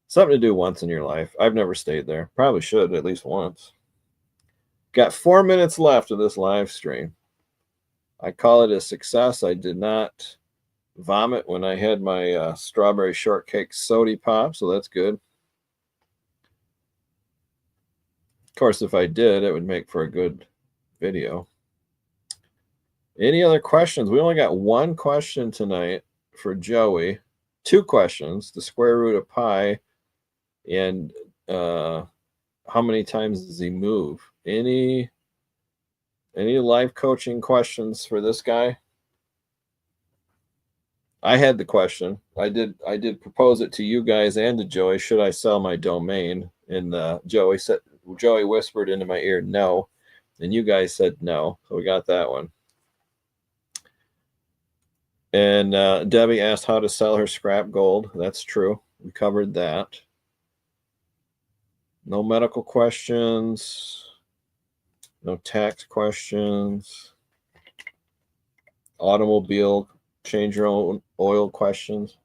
Something to do once in your life. I've never stayed there. Probably should at least once. Got 4 minutes left of this live stream. I call it a success. I did not vomit when I had my strawberry shortcake soda pop, so that's good. Of course, if I did, it would make for a good video. Any other questions? We only got one question tonight for Joey. Two questions: the square root of pi, and how many times does he move? Any life coaching questions for this guy? I had the question. I did propose it to you guys and to Joey. Should I sell my domain? And Joey whispered into my ear, no. And you guys said no. So we got that one. And Debbie asked how to sell her scrap gold. That's true. We covered that. No medical questions. No tax questions. Automobile change your own oil questions.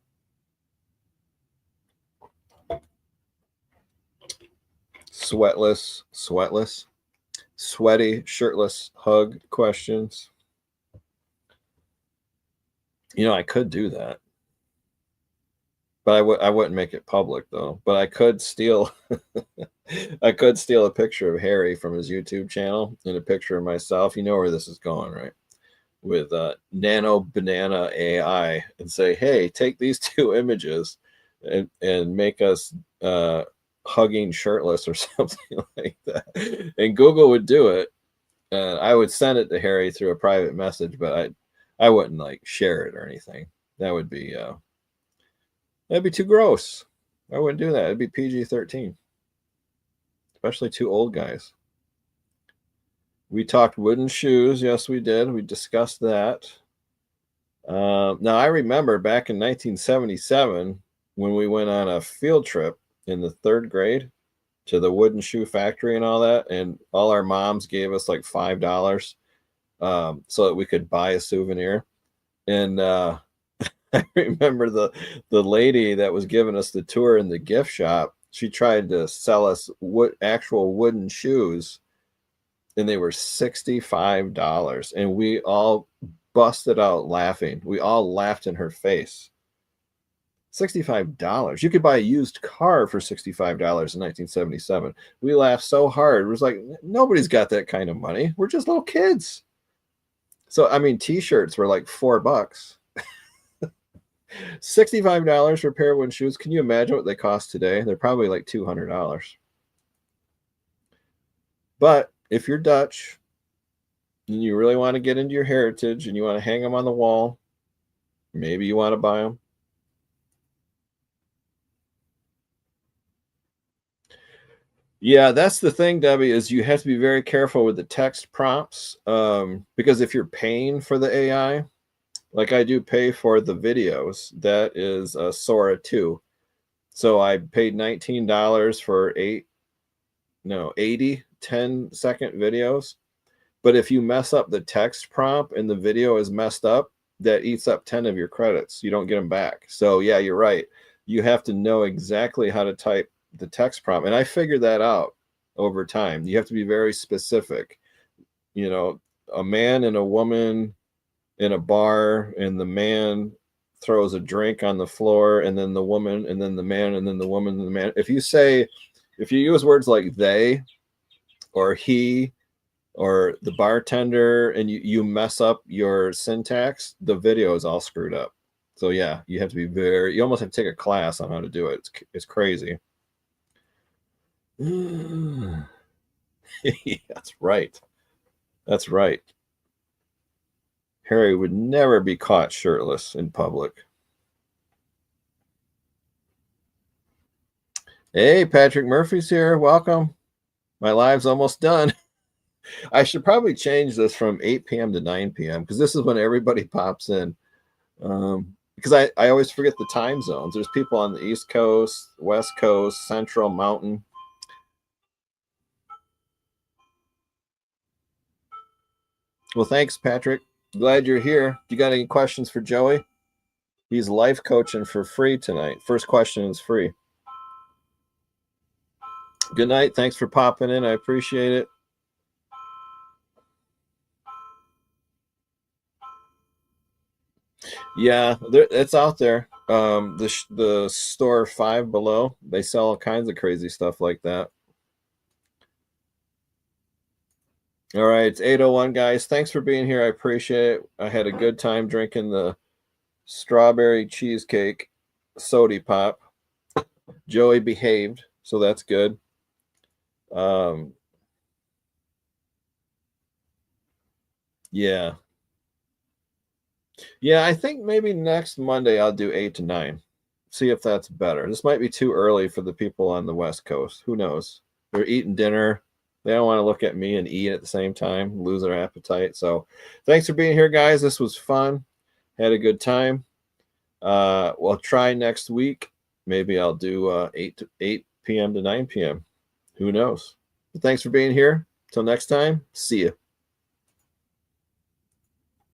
Sweaty, shirtless hug questions. I could do that, but I wouldn't make it public though. But I could steal I could steal a picture of Harry from his YouTube channel and a picture of myself. You know where this is going, right? With Nano Banana AI, and say, hey, take these two images and make us hugging shirtless or something like that. And Google would do it. I would send it to Harry through a private message, but I wouldn't like share it or anything. That would be that'd be too gross. I wouldn't do that. It'd be PG-13, especially two old guys. We talked wooden shoes. Yes, we did. We discussed that. Now, I remember back in 1977 when we went on a field trip in the 3rd grade to the wooden shoe factory and all that, and all our moms gave us like $5 so that we could buy a souvenir. And I remember the lady that was giving us the tour in the gift shop. She tried to sell us actual wooden shoes, and they were $65, and we all busted out laughing. We all laughed in her face. $65. You could buy a used car for $65 in 1977. We laughed so hard. It was like, nobody's got that kind of money. We're just little kids. So, I mean, t-shirts were like $4. $65 for a pair of wooden shoes. Can you imagine what they cost today? They're probably like $200. But if you're Dutch and you really want to get into your heritage and you want to hang them on the wall, maybe you want to buy them. Yeah, that's the thing, Debbie, is you have to be very careful with the text prompts because if you're paying for the AI, like I do pay for the videos, that is Sora 2. So I paid $19 for 80 10-second videos. But if you mess up the text prompt and the video is messed up, that eats up 10 of your credits. You don't get them back. So yeah, you're right. You have to know exactly how to type the text prompt. And I figured that out over time. You have to be very specific. A man and a woman in a bar and the man throws a drink on the floor, and then the woman, and then the man, and then the woman, and the man. If you use words like they or he or the bartender, and you mess up your syntax, the video is all screwed up. So yeah, you have to be you almost have to take a class on how to do it. It's crazy. That's right. That's right. Harry would never be caught shirtless in public. Hey, Patrick Murphy's here. Welcome. My live's almost done. I should probably change this from 8 p.m. to 9 p.m. because this is when everybody pops in. Because I always forget the time zones. There's people on the East Coast, West Coast, Central, Mountain. Well, thanks, Patrick. Glad you're here. You got any questions for Joey? He's life coaching for free tonight. First question is free. Good night. Thanks for popping in. I appreciate it. Yeah, it's out there. The store Five Below, they sell all kinds of crazy stuff like that. All right, it's 8:01, guys. Thanks for being here. I appreciate it. I had a good time drinking the strawberry cheesecake soda pop. Joey behaved, so that's good. Yeah. Yeah, I think maybe next Monday I'll do 8 to 9. See if that's better. This might be too early for the people on the West Coast. Who knows? They're eating dinner. They don't want to look at me and eat at the same time, lose their appetite. So thanks for being here, guys. This was fun. Had a good time. We'll try next week. Maybe I'll do 8 p.m. to 9 p.m. Who knows? But thanks for being here. Till next time, see you.